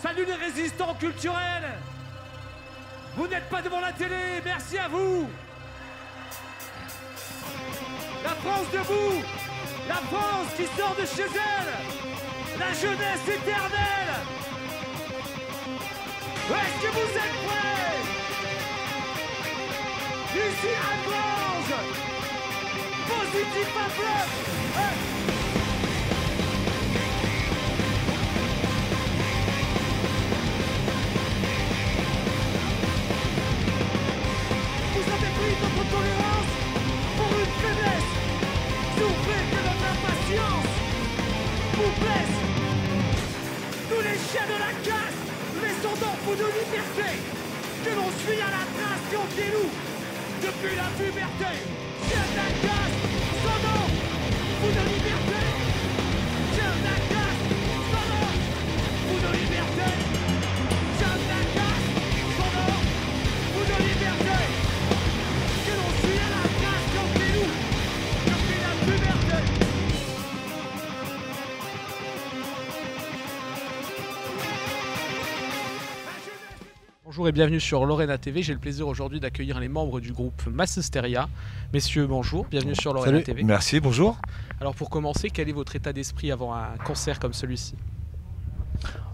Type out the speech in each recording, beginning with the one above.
Salut les résistants culturels. Vous n'êtes pas devant la télé, merci à vous. La France debout, la France qui sort de chez elle, la jeunesse éternelle. Est-ce que vous êtes prêts? Ici à Grange, positif à bluff. Vous avez pris notre tolérance pour une faiblesse. Souffrez que notre impatience vous blesse. Nous les chiens de la casse, laissons donc pour nos libertés, que l'on suit à la trace confiez-nous depuis la puberté. Chiens de la casse, son nom pour nos libertés. Chiens de la casse, son nom pour nos libertés. Chiens de la casse, son nom pour nos libertés. Que l'on suit à la trace confiez-nous depuis la puberté. Bonjour et bienvenue sur Lorena TV. J'ai le plaisir aujourd'hui d'accueillir les membres du groupe Massisteria. Messieurs, bonjour, bienvenue sur Lorena Salut. TV. Merci, bonjour. Alors pour commencer, quel est votre état d'esprit avant un concert comme celui-ci?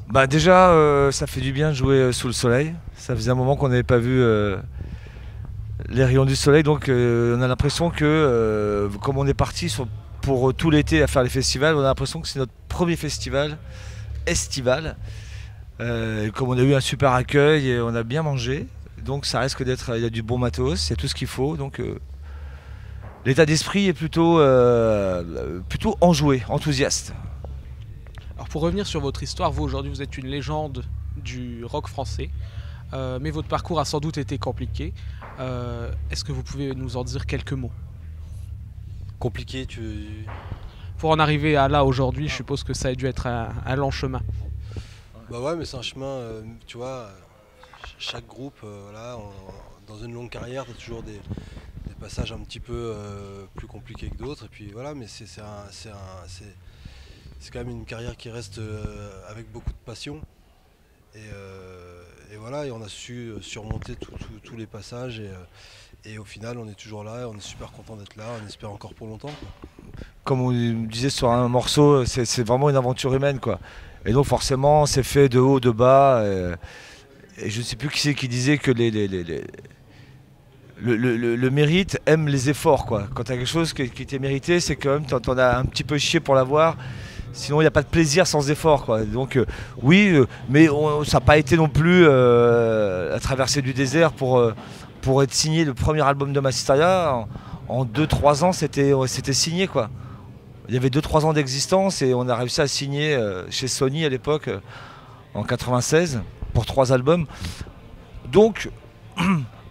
Bah déjà, ça fait du bien de jouer sous le soleil. Ça faisait un moment qu'on n'avait pas vu les rayons du soleil, donc on a l'impression que, comme on est parti pour tout l'été à faire les festivals, on a l'impression que c'est notre premier festival estival. Comme on a eu un super accueil et on a bien mangé, donc ça risque d'être, il y a du bon matos, il y a tout ce qu'il faut, donc l'état d'esprit est plutôt enjoué, enthousiaste. Alors pour revenir sur votre histoire, vous aujourd'hui vous êtes une légende du rock français, mais votre parcours a sans doute été compliqué. Est-ce que vous pouvez nous en dire quelques mots? Compliqué, Pour en arriver à là aujourd'hui, je suppose que ça a dû être un long chemin. Bah ouais, mais c'est un chemin, tu vois, chaque groupe, voilà, dans une longue carrière, tu as toujours des passages un petit peu plus compliqués que d'autres, et puis voilà, mais c'est quand même une carrière qui reste avec beaucoup de passion, et voilà, et on a su surmonter tous les passages, et au final, on est toujours là, et on est super content d'être là, on espère encore pour longtemps, quoi. Comme on disait sur un morceau, c'est vraiment une aventure humaine, quoi. Et donc forcément, c'est fait de haut, de bas. Et je ne sais plus qui c'est qui disait que le mérite aime les efforts, quoi. Quand tu as quelque chose qui t'est mérité, c'est quand même t'en as un petit peu chié pour l'avoir. Sinon, il n'y a pas de plaisir sans effort, quoi. Donc oui, mais ça n'a pas été non plus la traversée du désert pour être signé le premier album de Massisteria. En 2-3 ans, c'était signé, quoi. Il y avait 2-3 ans d'existence et on a réussi à signer chez Sony à l'époque, en 96, pour 3 albums. Donc,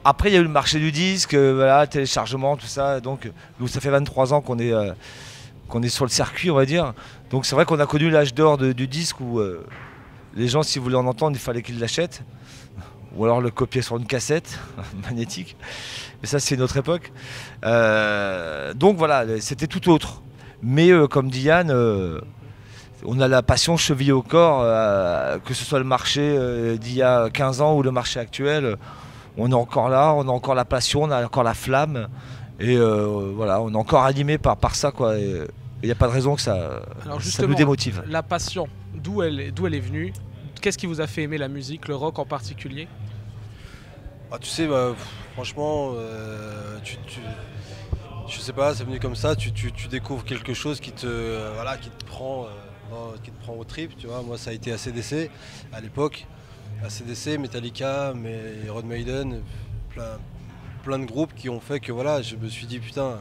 après il y a eu le marché du disque, voilà, téléchargement, tout ça. Donc, nous, ça fait 23 ans qu'on est sur le circuit, on va dire. Donc c'est vrai qu'on a connu l'âge d'or du disque où les gens, s'ils voulaient en entendre, il fallait qu'ils l'achètent. Ou alors le copier sur une cassette magnétique. Mais ça, c'est une autre époque. Donc voilà, c'était tout autre. Mais comme dit Yann, on a la passion chevillée au corps, que ce soit le marché d'il y a 15 ans ou le marché actuel. On est encore là, on a encore la passion, on a encore la flamme. Et voilà, on est encore animé par ça, quoi. Il n'y a pas de raison que ça nous démotive. La passion, d'où elle est venue? Qu'est-ce qui vous a fait aimer la musique, le rock en particulier? Ah, tu sais, bah, franchement, je sais pas, c'est venu comme ça, tu découvres quelque chose qui te prend aux tripes, tu vois. Moi, ça a été AC/DC à l'époque, AC/DC, Metallica, mais Iron Maiden, plein de groupes qui ont fait que voilà, je me suis dit putain,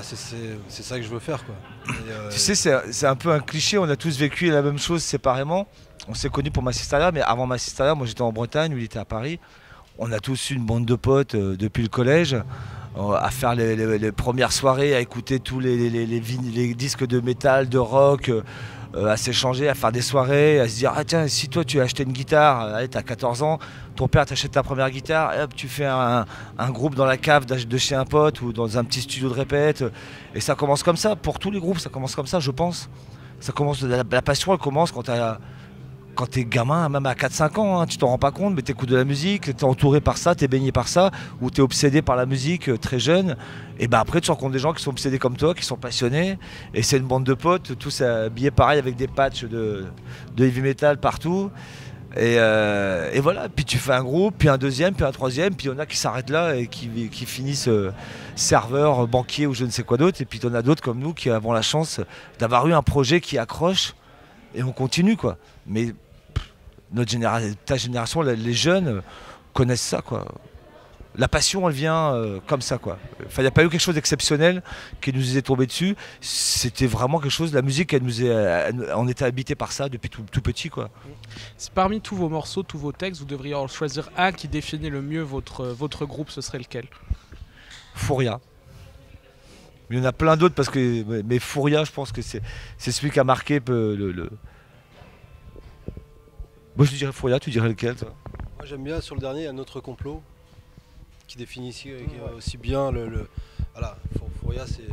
c'est ça que je veux faire, quoi. Tu sais, c'est un peu un cliché, on a tous vécu la même chose séparément. On s'est connus pour Massisteria, mais avant Massisteria, moi j'étais en Bretagne, lui il était à Paris. On a tous eu une bande de potes depuis le collège, à faire les premières soirées, à écouter tous les disques de métal, de rock, à s'échanger, à faire des soirées, à se dire ah tiens, si toi tu as acheté une guitare, allez, t'as 14 ans, ton père t'achète ta première guitare, et hop, tu fais un groupe dans la cave de chez un pote ou dans un petit studio de répète. Et ça commence comme ça, pour tous les groupes, ça commence comme ça, je pense. Ça commence, la passion, elle commence quand quand t'es gamin, même à 4-5 ans, hein, tu t'en rends pas compte, mais t'écoutes de la musique, t'es entouré par ça, t'es baigné par ça, ou t'es obsédé par la musique très jeune. Et ben après, tu rencontres des gens qui sont obsédés comme toi, qui sont passionnés, et c'est une bande de potes, tous habillés pareil avec des patchs de heavy metal partout. Et voilà, puis tu fais un groupe, puis un deuxième, puis un troisième, puis il y en a qui s'arrêtent là et qui finissent serveurs, banquiers ou je ne sais quoi d'autre. Et puis il y en a d'autres comme nous qui avons la chance d'avoir eu un projet qui accroche et on continue quoi. Mais ta génération, les jeunes connaissent ça quoi. La passion elle vient comme ça quoi. Enfin, il n'y a pas eu quelque chose d'exceptionnel qui nous est tombé dessus. C'était vraiment quelque chose, la musique on était habité par ça depuis tout petit quoi. Parmi tous vos morceaux, tous vos textes, vous devriez en choisir un qui définit le mieux votre groupe, ce serait lequel? Fouria. Il y en a plein d'autres parce que mais Fouria, je pense que c'est celui qui a marqué le. Moi je dirais Fouria, tu dirais lequel toi? Moi j'aime bien sur le dernier, il y a Notre Complot qui définit aussi bien le. Voilà, Fouria c'est.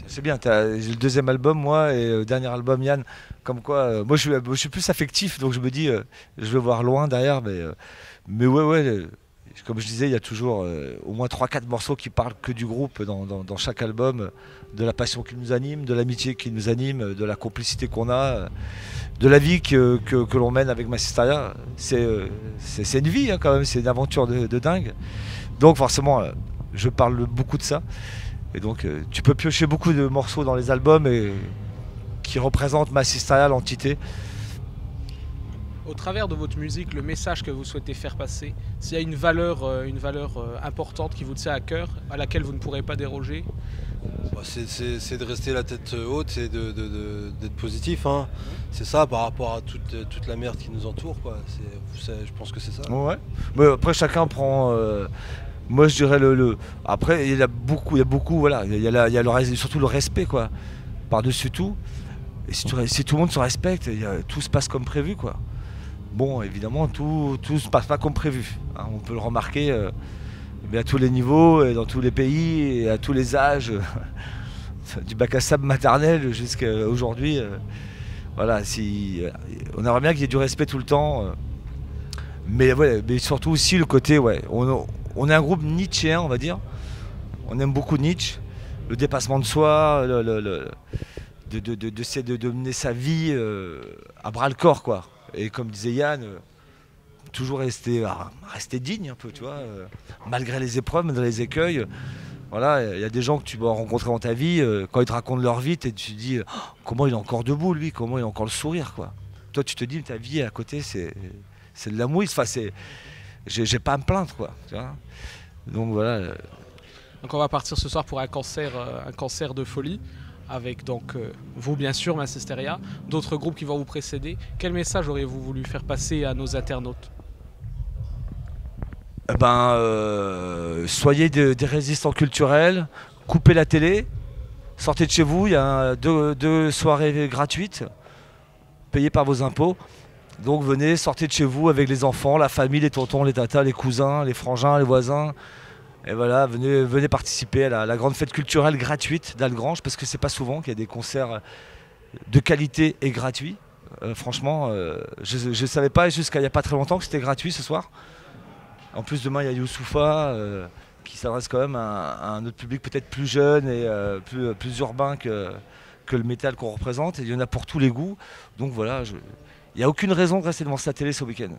C'est bien, j'ai le deuxième album moi et le dernier album Yann, comme quoi moi je suis plus affectif donc je me dis je vais voir loin derrière mais ouais comme je disais il y a toujours au moins 3-4 morceaux qui parlent que du groupe dans chaque album, de la passion qui nous anime, de l'amitié qui nous anime, de la complicité qu'on a, de la vie que l'on mène avec Massisteria. C'est une vie hein, quand même, c'est une aventure de dingue. Donc forcément je parle beaucoup de ça. Et donc tu peux piocher beaucoup de morceaux dans les albums qui représentent Massisteria, l'entité. Au travers de votre musique, le message que vous souhaitez faire passer, s'il y a une valeur importante qui vous tient à cœur, à laquelle vous ne pourrez pas déroger? C'est de rester la tête haute et d'être positif. Hein. C'est ça par rapport à toute la merde qui nous entoure. Quoi. Je pense que c'est ça. Ouais. Mais après chacun prend... Moi je dirais après il y a beaucoup voilà, il y a surtout le respect quoi, par-dessus tout. Et si tout le monde se respecte, tout se passe comme prévu quoi. Bon évidemment tout se passe pas comme prévu, hein, on peut le remarquer mais à tous les niveaux, et dans tous les pays, et à tous les âges, du bac à sable maternel jusqu'à aujourd'hui. Voilà, on aimerait bien qu'il y ait du respect tout le temps. Mais surtout aussi le côté, on est un groupe nietzschéen, on va dire. On aime beaucoup Nietzsche, le dépassement de soi, de mener sa vie à bras le corps, quoi. Et comme disait Yann, toujours rester digne un peu, tu vois, malgré les épreuves, malgré les écueils. Voilà, il y a des gens que tu vas rencontrer dans ta vie, quand ils te racontent leur vie, tu te dis comment il est encore debout lui, comment il a encore le sourire, quoi. Toi tu te dis ta vie à côté c'est de la mouise, enfin j'ai pas à me plaindre, quoi, tu vois. Donc voilà. Donc on va partir ce soir pour un concert de folie avec donc vous bien sûr Massisteria, d'autres groupes qui vont vous précéder. Quel message auriez-vous voulu faire passer à nos internautes? Soyez des résistants culturels, coupez la télé, sortez de chez vous, il y a deux soirées gratuites, payées par vos impôts. Donc venez, sortez de chez vous avec les enfants, la famille, les tontons, les tatas, les cousins, les frangins, les voisins. Et voilà, venez participer à la grande fête culturelle gratuite d'Algrange, parce que c'est pas souvent qu'il y a des concerts de qualité et gratuits. Franchement, je ne savais pas jusqu'à il n'y a pas très longtemps que c'était gratuit ce soir. En plus demain il y a Youssoupha qui s'adresse quand même à un autre public peut-être plus jeune et plus urbain que le métal qu'on représente. Et il y en a pour tous les goûts. Donc voilà, il n'y a aucune raison de rester devant sa télé ce week-end.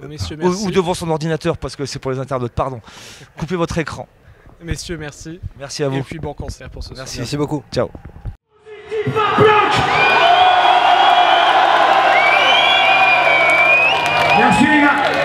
Messieurs, merci. Ou devant son ordinateur, parce que c'est pour les internautes, pardon. Coupez votre écran. Messieurs, merci. Merci à vous. Et puis bon concert pour ce soir. Merci beaucoup. Ciao. Merci les gars.